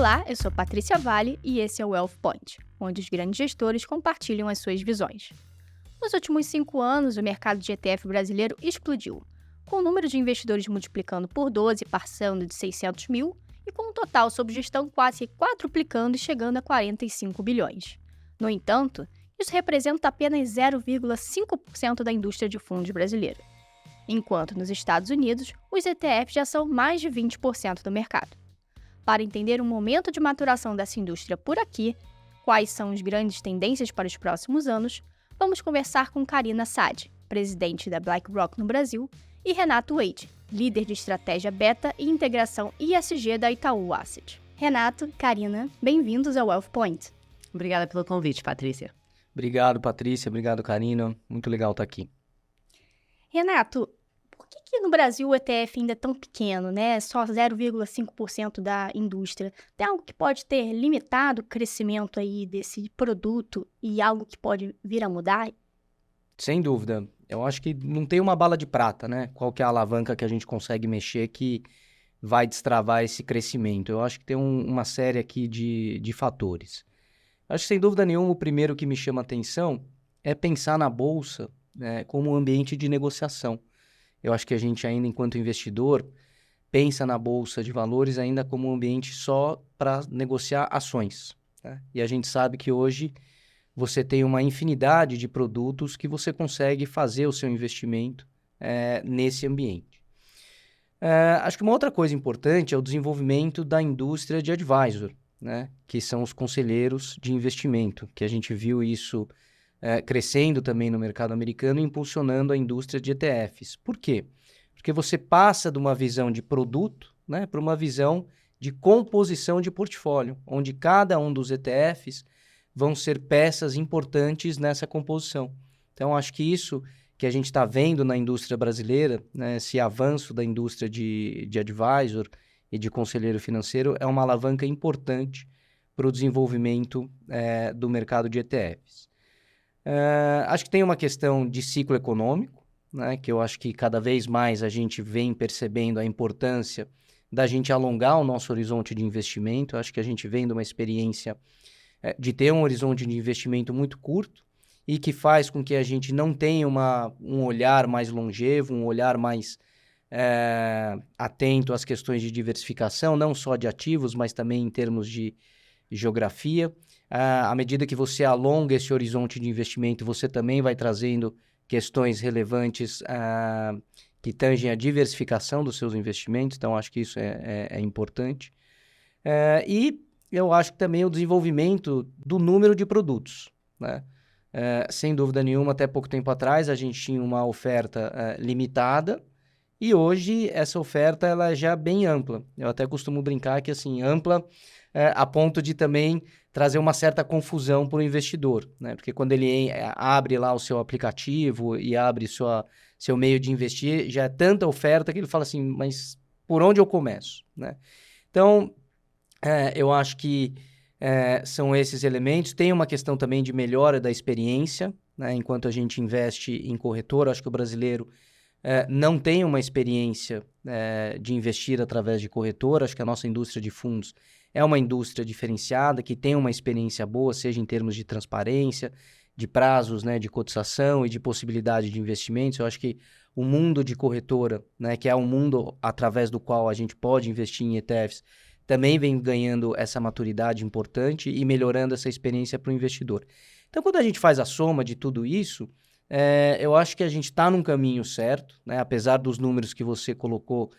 Olá, eu sou Patrícia Vale e esse é o Wealth Point, onde os grandes gestores compartilham as suas visões. Nos últimos 5 anos, o mercado de ETF brasileiro explodiu, com o número de investidores multiplicando por 12, passando de 600 mil, e com o total sob gestão quase quadruplicando e chegando a 45 bilhões. No entanto, isso representa apenas 0,5% da indústria de fundos brasileira, enquanto nos Estados Unidos, os ETFs já são mais de 20% do mercado. Para entender o momento de maturação dessa indústria por aqui, quais são as grandes tendências para os próximos anos, vamos conversar com Karina Saad, presidente da BlackRock no Brasil, e Renato Wade, líder de estratégia beta e integração ISG da Itaú Asset. Renato, Karina, bem-vindos ao Wealth Point. Obrigada pelo convite, Patrícia. Obrigado, Patrícia. Obrigado, Karina. Muito legal estar aqui. Renato, por que no Brasil o ETF ainda é tão pequeno, né? Só 0,5% da indústria? Tem algo que pode ter limitado o crescimento aí desse produto e algo que pode vir a mudar? Sem dúvida. Eu acho que não tem uma bala de prata, né? Qual que é a alavanca que a gente consegue mexer que vai destravar esse crescimento? Eu acho que tem uma série aqui de fatores. Acho que, sem dúvida nenhuma, o primeiro que me chama a atenção é pensar na Bolsa, né, como um ambiente de negociação. Eu acho que a gente ainda, enquanto investidor, pensa na Bolsa de Valores ainda como um ambiente só para negociar ações, né? E a gente sabe que hoje você tem uma infinidade de produtos que você consegue fazer o seu investimento nesse ambiente. Acho que uma outra coisa importante é o desenvolvimento da indústria de advisor, né? Que são os conselheiros de investimento, que a gente viu isso crescendo também no mercado americano e impulsionando a indústria de ETFs. Por quê? Porque você passa de uma visão de produto, né, para uma visão de composição de portfólio, onde cada um dos ETFs vão ser peças importantes nessa composição. Então, acho que isso que a gente está vendo na indústria brasileira, né, esse avanço da indústria de advisor e de conselheiro financeiro, é uma alavanca importante para o desenvolvimento do mercado de ETFs. Acho que tem uma questão de ciclo econômico, né, que eu acho que cada vez mais a gente vem percebendo a importância da gente alongar o nosso horizonte de investimento. Acho que a gente vem de uma experiência de ter um horizonte de investimento muito curto e que faz com que a gente não tenha um olhar mais longevo, um olhar mais atento às questões de diversificação, não só de ativos, mas também em termos de geografia. À medida que você alonga esse horizonte de investimento, você também vai trazendo questões relevantes que tangem a diversificação dos seus investimentos, então acho que isso é importante. E eu acho que também o desenvolvimento do número de produtos, né? Sem dúvida nenhuma, até pouco tempo atrás a gente tinha uma oferta limitada e hoje essa oferta ela é já bem ampla. Eu até costumo brincar que assim, ampla a ponto de também trazer uma certa confusão para o investidor, né? Porque quando ele abre lá o seu aplicativo e abre seu meio de investir, já é tanta oferta que ele fala assim, mas por onde eu começo, né? Então, eu acho que são esses elementos. Tem uma questão também de melhora da experiência, né? Enquanto a gente investe em corretora, acho que o brasileiro não tem uma experiência de investir através de corretora. Acho que a nossa indústria de fundos é uma indústria diferenciada, que tem uma experiência boa, seja em termos de transparência, de prazos, né, de cotização e de possibilidade de investimentos. Eu acho que o mundo de corretora, né, que é um mundo através do qual a gente pode investir em ETFs, também vem ganhando essa maturidade importante e melhorando essa experiência para o investidor. Então, quando a gente faz a soma de tudo isso, eu acho que a gente está num caminho certo, né? Apesar dos números que você colocou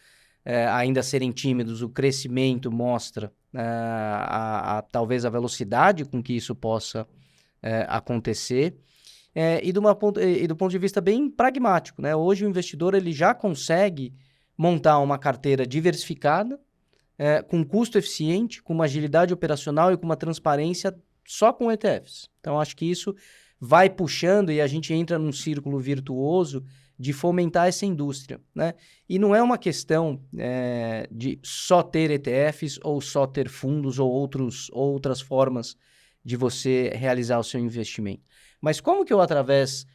ainda serem tímidos, o crescimento mostra talvez a velocidade com que isso possa acontecer. E do ponto de vista bem pragmático, né? Hoje o investidor ele já consegue montar uma carteira diversificada, com custo eficiente, com uma agilidade operacional e com uma transparência só com ETFs. Então, acho que isso vai puxando e a gente entra num círculo virtuoso de fomentar essa indústria, né? E não é uma questão de só ter ETFs ou só ter fundos ou outras formas de você realizar o seu investimento. Mas como que eu, através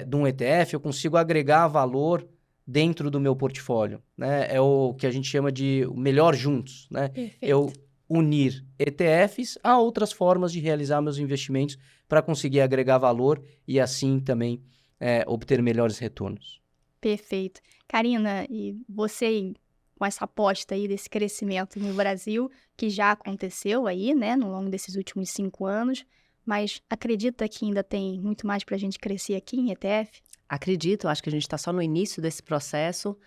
de um ETF, eu consigo agregar valor dentro do meu portfólio, né? É o que a gente chama de melhor juntos, né? Perfeito. Eu unir ETFs a outras formas de realizar meus investimentos para conseguir agregar valor e assim também obter melhores retornos. Perfeito. Karina, e você com essa aposta aí desse crescimento no Brasil, que já aconteceu aí, né, no longo desses últimos 5 anos, mas acredita que ainda tem muito mais para a gente crescer aqui em ETF? Acredito, acho que a gente está só no início desse processo.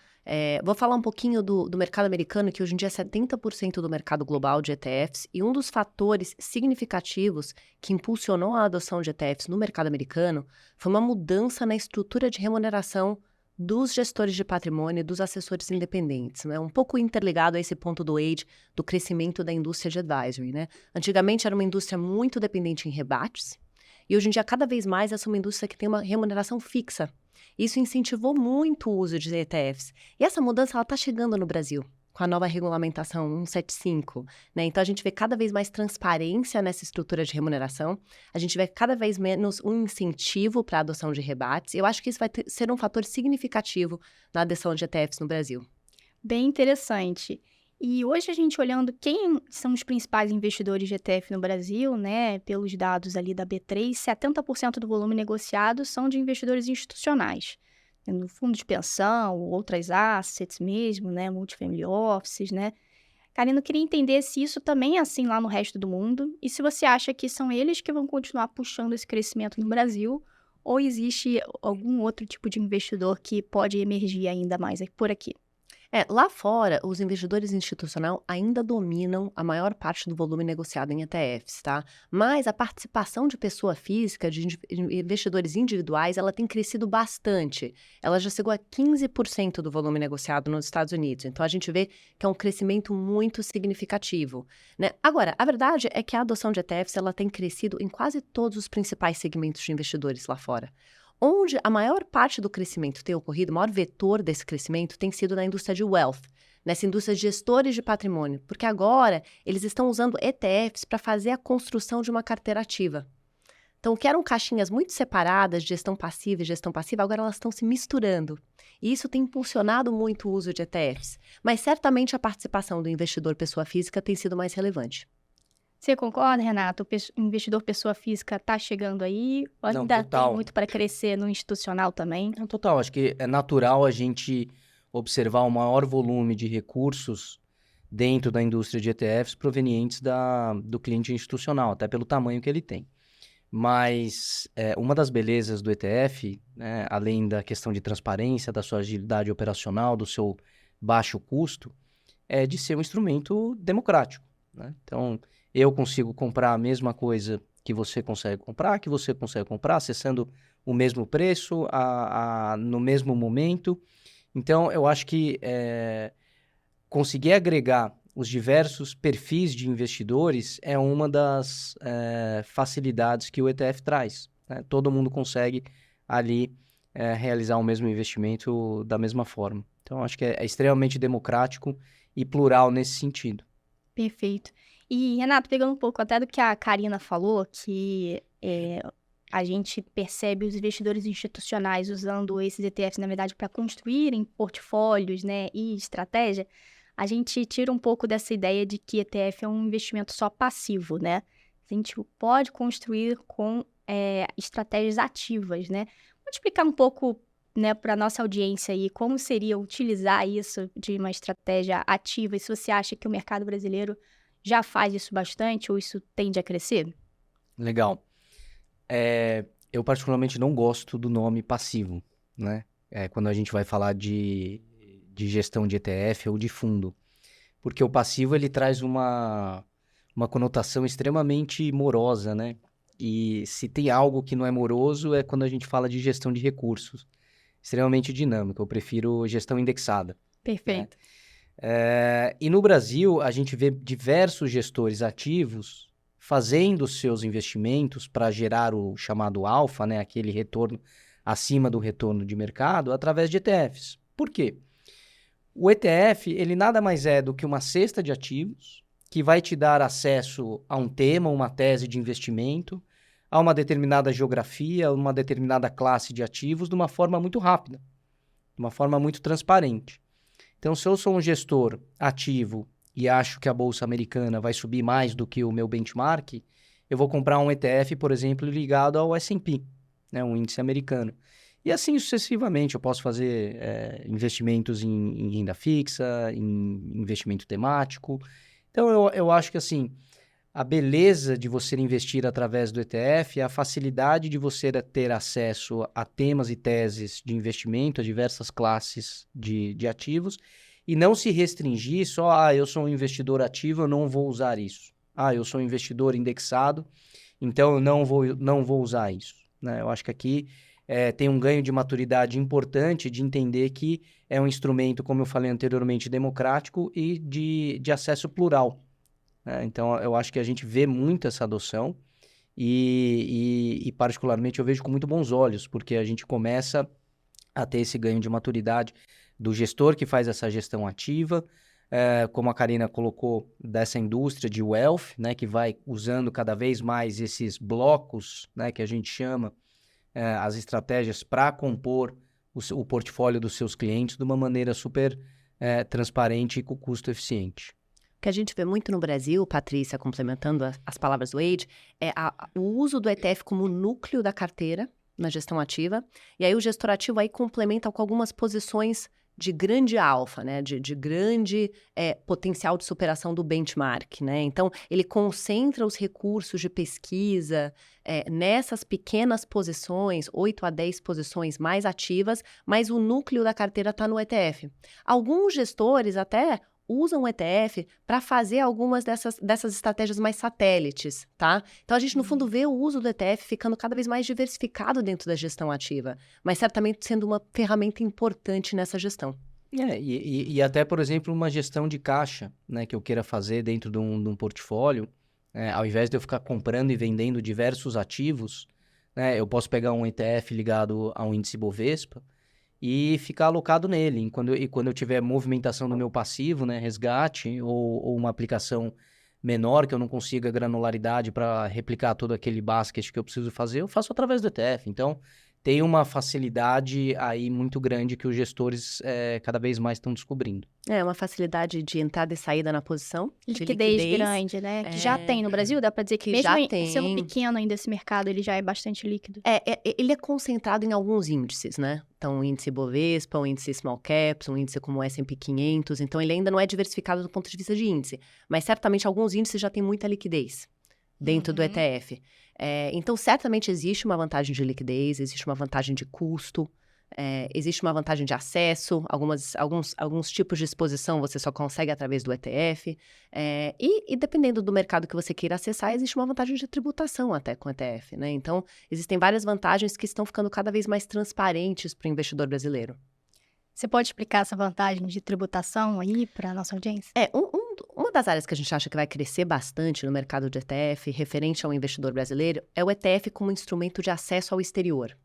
Vou falar um pouquinho do mercado americano, que hoje em dia é 70% do mercado global de ETFs, e um dos fatores significativos que impulsionou a adoção de ETFs no mercado americano foi uma mudança na estrutura de remuneração dos gestores de patrimônio e dos assessores independentes, né? Um pouco interligado a esse ponto do Wade, do crescimento da indústria de advisory, né? Antigamente era uma indústria muito dependente em rebates, e hoje em dia, cada vez mais, essa é uma indústria que tem uma remuneração fixa. Isso incentivou muito o uso de ETFs. E essa mudança está chegando no Brasil, com a nova regulamentação 175. Né? Então, a gente vê cada vez mais transparência nessa estrutura de remuneração. A gente vê cada vez menos um incentivo para a adoção de rebates. Eu acho que isso vai ser um fator significativo na adoção de ETFs no Brasil. Bem interessante. E hoje a gente olhando quem são os principais investidores de ETF no Brasil, né, pelos dados ali da B3, 70% do volume negociado são de investidores institucionais. No fundo de pensão, outras assets mesmo, né, multifamily offices, né. Karina, eu queria entender se isso também é assim lá no resto do mundo e se você acha que são eles que vão continuar puxando esse crescimento no Brasil ou existe algum outro tipo de investidor que pode emergir ainda mais por aqui. Lá fora, os investidores institucionais ainda dominam a maior parte do volume negociado em ETFs, tá? Mas a participação de pessoa física, de investidores individuais, ela tem crescido bastante. Ela já chegou a 15% do volume negociado nos Estados Unidos. Então, a gente vê que é um crescimento muito significativo, né? Agora, a verdade é que a adoção de ETFs, ela tem crescido em quase todos os principais segmentos de investidores lá fora. Onde a maior parte do crescimento tem ocorrido, o maior vetor desse crescimento tem sido na indústria de wealth, nessa indústria de gestores de patrimônio, porque agora eles estão usando ETFs para fazer a construção de uma carteira ativa. Então, que eram caixinhas muito separadas, gestão passiva e gestão passiva, agora elas estão se misturando. E isso tem impulsionado muito o uso de ETFs. Mas certamente a participação do investidor pessoa física tem sido mais relevante. Você concorda, Renato? O investidor pessoa física está chegando aí? Ou Não, ainda total. tem muito para crescer no institucional também? Não, total, acho que é natural a gente observar o maior volume de recursos dentro da indústria de ETFs provenientes do cliente institucional, até pelo tamanho que ele tem. Mas uma das belezas do ETF, né, além da questão de transparência, da sua agilidade operacional, do seu baixo custo, é de ser um instrumento democrático, né? Então, eu consigo comprar a mesma coisa que você consegue comprar, acessando o mesmo preço, no mesmo momento. Então, eu acho que conseguir agregar os diversos perfis de investidores é uma das facilidades que o ETF traz, né? Todo mundo consegue ali realizar o mesmo investimento da mesma forma. Então, acho que é extremamente democrático e plural nesse sentido. Perfeito. E, Renato, pegando um pouco até do que a Karina falou, que a gente percebe os investidores institucionais usando esses ETFs, na verdade, para construírem portfólios, né, e estratégia, a gente tira um pouco dessa ideia de que ETF é um investimento só passivo, né? A gente pode construir com estratégias ativas, né? Pode explicar um pouco, né, para a nossa audiência aí, como seria utilizar isso de uma estratégia ativa e se você acha que o mercado brasileiro já faz isso bastante ou isso tende a crescer? Legal. Eu particularmente não gosto do nome passivo, né? Quando a gente vai falar de gestão de ETF ou de fundo. Porque o passivo, ele traz uma conotação extremamente morosa, né? E se tem algo que não é moroso é quando a gente fala de gestão de recursos. Extremamente dinâmica. Eu prefiro gestão indexada. Perfeito. E no Brasil, a gente vê diversos gestores ativos fazendo seus investimentos para gerar o chamado alfa, né, aquele retorno acima do retorno de mercado, através de ETFs. Por quê? O ETF, ele nada mais é do que uma cesta de ativos que vai te dar acesso a um tema, uma tese de investimento, a uma determinada geografia, uma determinada classe de ativos de uma forma muito rápida, de uma forma muito transparente. Então, se eu sou um gestor ativo e acho que a bolsa americana vai subir mais do que o meu benchmark, eu vou comprar um ETF, por exemplo, ligado ao S&P, né, um índice americano. E assim sucessivamente, eu posso fazer investimentos em renda fixa, em investimento temático. Então, eu acho que assim, a beleza de você investir através do ETF é a facilidade de você ter acesso a temas e teses de investimento, a diversas classes de ativos, e não se restringir só, eu sou um investidor ativo, eu não vou usar isso. Eu sou um investidor indexado, então eu não vou usar isso, né? Eu acho que aqui tem um ganho de maturidade importante de entender que é um instrumento, como eu falei anteriormente, democrático e de acesso plural, né? Então, eu acho que a gente vê muito essa adoção e particularmente, eu vejo com muito bons olhos, porque a gente começa a ter esse ganho de maturidade do gestor que faz essa gestão ativa, como a Karina colocou, dessa indústria de wealth, né, que vai usando cada vez mais esses blocos, né, que a gente chama, as estratégias para compor o portfólio dos seus clientes de uma maneira super transparente e com custo eficiente. O que a gente vê muito no Brasil, Patrícia, complementando as palavras do Wade, é o uso do ETF como núcleo da carteira na gestão ativa, e aí o gestor ativo aí complementa com algumas posições de grande alfa, né, de grande potencial de superação do benchmark, né? Então, ele concentra os recursos de pesquisa nessas pequenas posições, 8 a 10 posições mais ativas, mas o núcleo da carteira está no ETF. Alguns gestores até usam o ETF para fazer algumas dessas estratégias mais satélites, tá? Então, a gente, no fundo, vê o uso do ETF ficando cada vez mais diversificado dentro da gestão ativa, mas certamente sendo uma ferramenta importante nessa gestão. E até, por exemplo, uma gestão de caixa, né, que eu queira fazer dentro de um portfólio, ao invés de eu ficar comprando e vendendo diversos ativos, né, eu posso pegar um ETF ligado a um índice Bovespa e ficar alocado nele. E quando eu tiver movimentação no meu passivo, né, resgate ou uma aplicação menor, que eu não consiga granularidade para replicar todo aquele basket que eu preciso fazer, eu faço através do ETF. Então, tem uma facilidade aí muito grande que os gestores cada vez mais estão descobrindo. Uma facilidade de entrada e saída na posição. Liquidez grande, né? Que já tem no Brasil, dá para dizer que mesmo sendo pequeno ainda esse mercado, ele já é bastante líquido. Ele é concentrado em alguns índices, né? Então, o índice Bovespa, o índice Small Caps, um índice como o S&P 500. Então, ele ainda não é diversificado do ponto de vista de índice. Mas, certamente, alguns índices já têm muita liquidez dentro do ETF. Então, certamente existe uma vantagem de liquidez, existe uma vantagem de custo, existe uma vantagem de acesso, alguns tipos de exposição você só consegue através do ETF. E dependendo do mercado que você queira acessar, existe uma vantagem de tributação até com o ETF, né? Então, existem várias vantagens que estão ficando cada vez mais transparentes para o investidor brasileiro. Você pode explicar essa vantagem de tributação aí para a nossa audiência? Uma das áreas que a gente acha que vai crescer bastante no mercado de ETF, referente ao investidor brasileiro, é o ETF como instrumento de acesso ao exterior,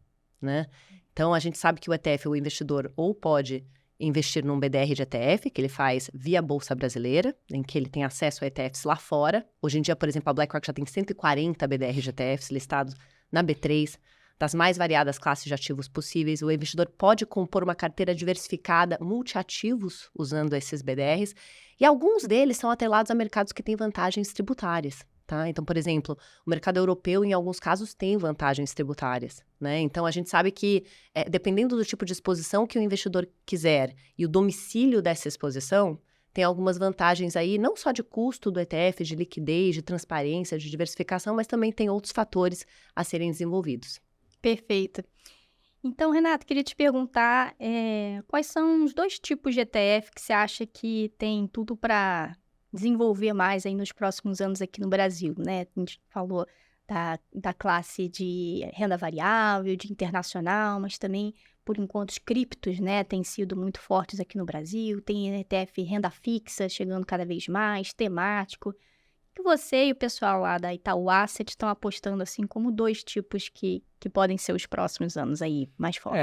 né? Então, a gente sabe que o ETF, o investidor, ou pode investir num BDR de ETF, que ele faz via Bolsa Brasileira, em que ele tem acesso a ETFs lá fora. Hoje em dia, por exemplo, a BlackRock já tem 140 BDRs de ETFs listados na B3, das mais variadas classes de ativos possíveis. O investidor pode compor uma carteira diversificada, multiativos, usando esses BDRs, e alguns deles são atrelados a mercados que têm vantagens tributárias, tá? Então, por exemplo, o mercado europeu, em alguns casos, tem vantagens tributárias, né? Então, a gente sabe que, dependendo do tipo de exposição que o investidor quiser e o domicílio dessa exposição, tem algumas vantagens aí, não só de custo do ETF, de liquidez, de transparência, de diversificação, mas também tem outros fatores a serem desenvolvidos. Perfeito. Então, Renato, queria te perguntar quais são os 2 tipos de ETF que você acha que tem tudo para desenvolver mais aí nos próximos anos aqui no Brasil, né? A gente falou da classe de renda variável, de internacional, mas também, por enquanto, os criptos, né, têm sido muito fortes aqui no Brasil. Tem ETF renda fixa chegando cada vez mais, temático. Que você e o pessoal lá da Itaú Asset estão apostando assim como 2 tipos que podem ser os próximos anos aí mais fortes?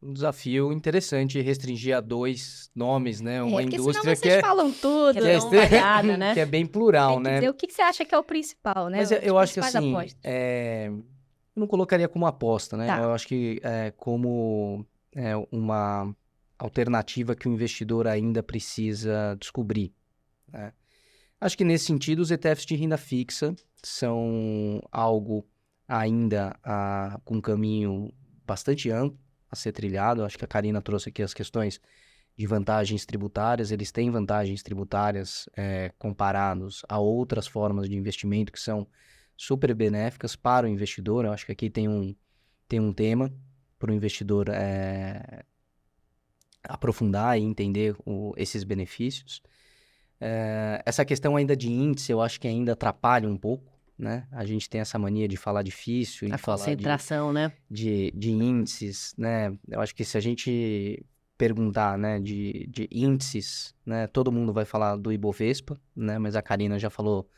Um desafio interessante restringir a 2 nomes, né? Uma indústria que falam tudo, variada, né? Que é bem plural, né? Dizer o que você acha que é o principal, né? Mas eu acho que assim, eu não colocaria como aposta, né? Tá. Eu acho que como uma alternativa que o investidor ainda precisa descobrir, né? Acho que nesse sentido os ETFs de renda fixa são algo ainda com um caminho bastante amplo a ser trilhado. Acho que a Karina trouxe aqui as questões de vantagens tributárias. Eles têm vantagens tributárias comparados a outras formas de investimento que são super benéficas para o investidor. Eu acho que aqui tem um tema para o investidor aprofundar e entender esses benefícios. Essa questão ainda de índice, eu acho que ainda atrapalha um pouco, né? A gente tem essa mania de falar difícil, A concentração, né? de índices, né? Eu acho que se a gente perguntar, né, de índices, né, todo mundo vai falar do Ibovespa, né? Mas a Karina já falou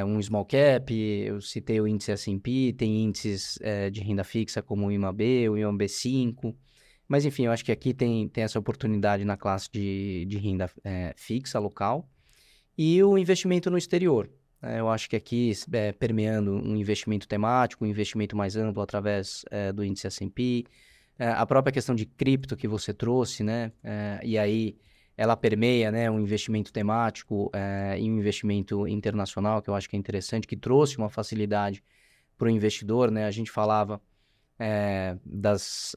um small cap, eu citei o índice S&P, tem índices de renda fixa como o IMAB, o IMAB5, mas enfim, eu acho que aqui tem essa oportunidade na classe de renda fixa local e o investimento no exterior. Eu acho que aqui, permeando um investimento temático, um investimento mais amplo através do índice S&P, a própria questão de cripto que você trouxe, né? E aí ela permeia, né, um investimento temático e um investimento internacional, que eu acho que é interessante, que trouxe uma facilidade para o investidor, né? A gente falava das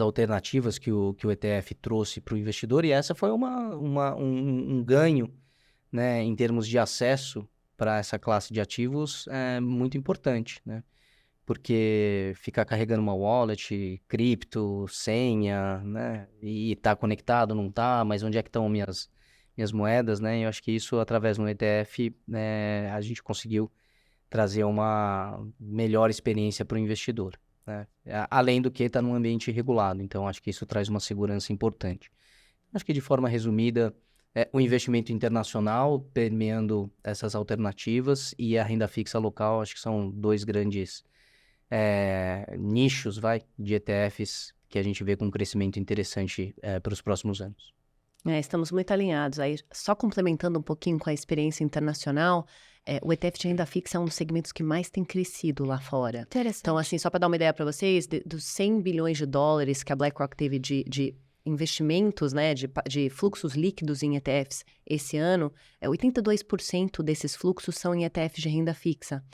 alternativas que o ETF trouxe para o investidor, e essa foi um ganho, né, em termos de acesso para essa classe de ativos muito importante, né? Porque ficar carregando uma wallet, cripto, senha, né? E tá conectado, não tá, mas onde é que estão minhas moedas, né? E eu acho que isso, através de um ETF, né, a gente conseguiu trazer uma melhor experiência para o investidor, né? Além do que está num ambiente regulado, então acho que isso traz uma segurança importante. Acho que de forma resumida, o investimento internacional permeando essas alternativas e a renda fixa local, acho que são dois grandes nichos, de ETFs que a gente vê com um crescimento interessante para os próximos anos. Estamos muito alinhados. Aí, só complementando um pouquinho com a experiência internacional, o ETF de renda fixa é um dos segmentos que mais tem crescido lá fora. Interessante. Então, assim, só para dar uma ideia para vocês, dos 100 bilhões de dólares que a BlackRock teve de investimentos, né, de fluxos líquidos em ETFs esse ano, 82% desses fluxos são em ETFs de renda fixa.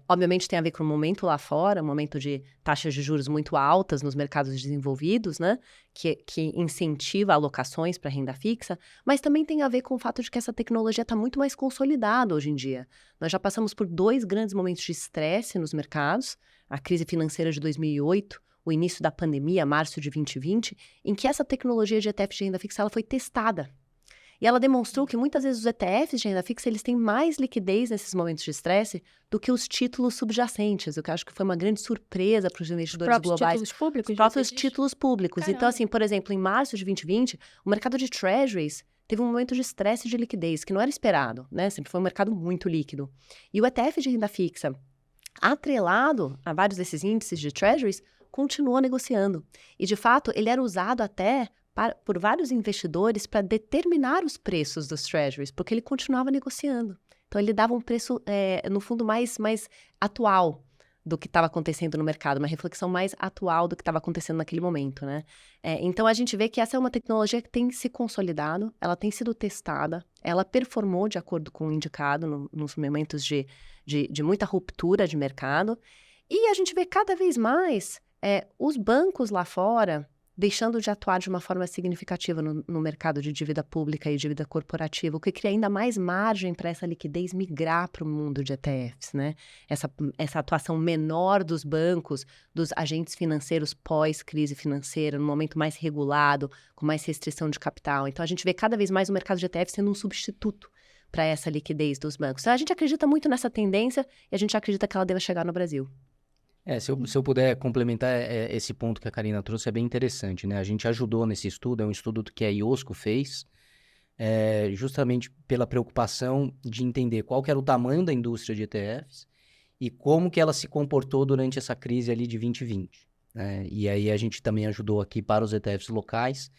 Obviamente tem a ver com o momento lá fora, um momento de taxas de juros muito altas nos mercados desenvolvidos, né, que incentiva alocações para renda fixa, mas também tem a ver com o fato de que essa tecnologia está muito mais consolidada hoje em dia. Nós já passamos por 2 grandes momentos de estresse nos mercados, a crise financeira de 2008, o início da pandemia, março de 2020, em que essa tecnologia de ETF de renda fixa ela foi testada. E ela demonstrou que muitas vezes os ETFs de renda fixa eles têm mais liquidez nesses momentos de estresse do que os títulos subjacentes, o que eu acho que foi uma grande surpresa para os investidores globais. Títulos públicos? Os próprios títulos públicos. Caramba. Então, assim, por exemplo, em março de 2020, o mercado de treasuries teve um momento de estresse de liquidez, que não era esperado, né? Sempre foi um mercado muito líquido. E o ETF de renda fixa, atrelado a vários desses índices de treasuries, continuou negociando. E, de fato, ele era usado até por vários investidores para determinar os preços dos treasuries, porque ele continuava negociando. Então, ele dava um preço, no fundo, mais atual do que estava acontecendo no mercado, uma reflexão mais atual do que estava acontecendo naquele momento, né? Então, a gente vê que essa é uma tecnologia que tem se consolidado, ela tem sido testada, ela performou de acordo com o indicado nos momentos de muita ruptura de mercado, e a gente vê cada vez mais os bancos lá fora deixando de atuar de uma forma significativa no mercado de dívida pública e dívida corporativa, o que cria ainda mais margem para essa liquidez migrar para o mundo de ETFs, né? Essa atuação menor dos bancos, dos agentes financeiros pós-crise financeira, num momento mais regulado, com mais restrição de capital. Então, a gente vê cada vez mais o mercado de ETFs sendo um substituto para essa liquidez dos bancos. Então, a gente acredita muito nessa tendência e a gente acredita que ela deva chegar no Brasil. Se eu puder complementar esse ponto que a Karina trouxe, é bem interessante, né? A gente ajudou nesse estudo, é um estudo que a IOSCO fez, justamente pela preocupação de entender qual que era o tamanho da indústria de ETFs e como que ela se comportou durante essa crise ali de 2020. Né? E aí a gente também ajudou aqui para os ETFs locais,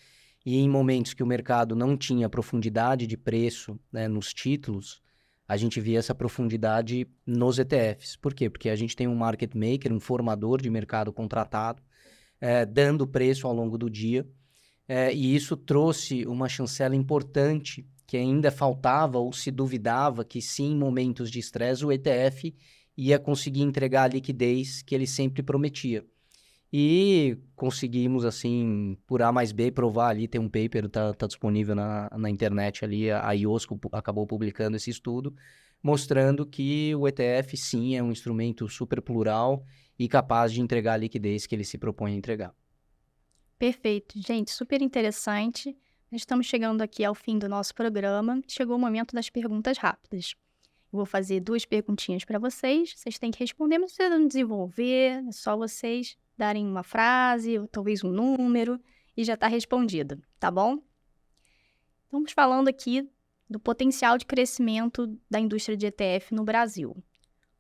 e em momentos que o mercado não tinha profundidade de preço, né, nos títulos, a gente via essa profundidade nos ETFs. Por quê? Porque a gente tem um market maker, um formador de mercado contratado, dando preço ao longo do dia, E isso trouxe uma chancela importante que ainda faltava ou se duvidava que sim, em momentos de estresse, o ETF ia conseguir entregar a liquidez que ele sempre prometia. E conseguimos, assim, por A mais B, provar ali, tem um paper, tá disponível na internet ali, a IOSCO acabou publicando esse estudo, mostrando que o ETF, sim, é um instrumento super plural e capaz de entregar a liquidez que ele se propõe a entregar. Perfeito. Gente, super interessante. Nós estamos chegando aqui ao fim do nosso programa. Chegou o momento das perguntas rápidas. Eu vou fazer 2 perguntinhas para vocês. Vocês têm que responder, não precisa não desenvolver, é só vocês darem uma frase ou talvez um número e já está respondido, tá bom? Estamos falando aqui do potencial de crescimento da indústria de ETF no Brasil.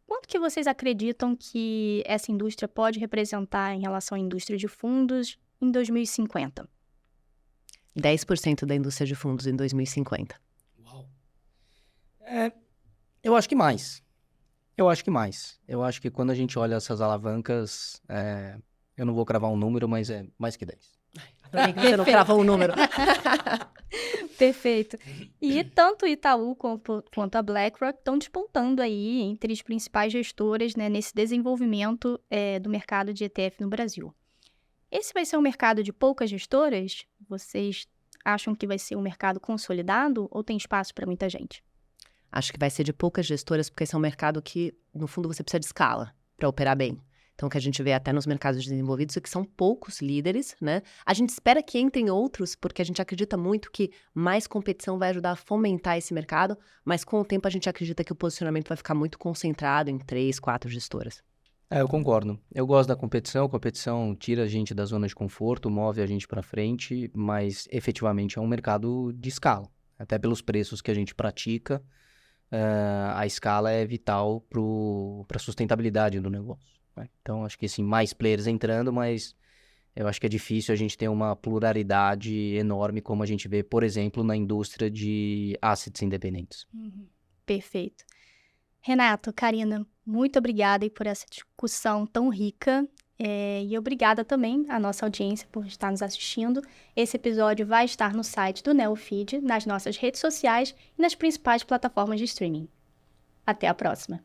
Quanto que vocês acreditam que essa indústria pode representar em relação à indústria de fundos em 2050? 10% da indústria de fundos em 2050. Uau! Eu acho que mais. Eu acho que quando a gente olha essas alavancas, eu não vou cravar um número, mas é mais que 10. Adorei que você não cravou um número. Perfeito. E tanto o Itaú quanto a BlackRock estão despontando aí entre as principais gestoras, né, nesse desenvolvimento do mercado de ETF no Brasil. Esse vai ser um mercado de poucas gestoras? Vocês acham que vai ser um mercado consolidado ou tem espaço para muita gente? Acho que vai ser de poucas gestoras, porque esse é um mercado que, no fundo, você precisa de escala para operar bem. Então, o que a gente vê até nos mercados desenvolvidos é que são poucos líderes, né? A gente espera que entrem outros, porque a gente acredita muito que mais competição vai ajudar a fomentar esse mercado, mas com o tempo a gente acredita que o posicionamento vai ficar muito concentrado em 3, 4 gestoras. Eu concordo. Eu gosto da competição. A competição tira a gente da zona de conforto, move a gente para frente, mas efetivamente é um mercado de escala. Até pelos preços que a gente pratica, a escala é vital para a sustentabilidade do negócio, né? Então, acho que sim, mais players entrando, mas eu acho que é difícil a gente ter uma pluralidade enorme como a gente vê, por exemplo, na indústria de assets independentes. Perfeito. Renato, Karina, muito obrigada aí por essa discussão tão rica. E obrigada também à nossa audiência por estar nos assistindo. Esse episódio vai estar no site do Neofeed, nas nossas redes sociais e nas principais plataformas de streaming. Até a próxima!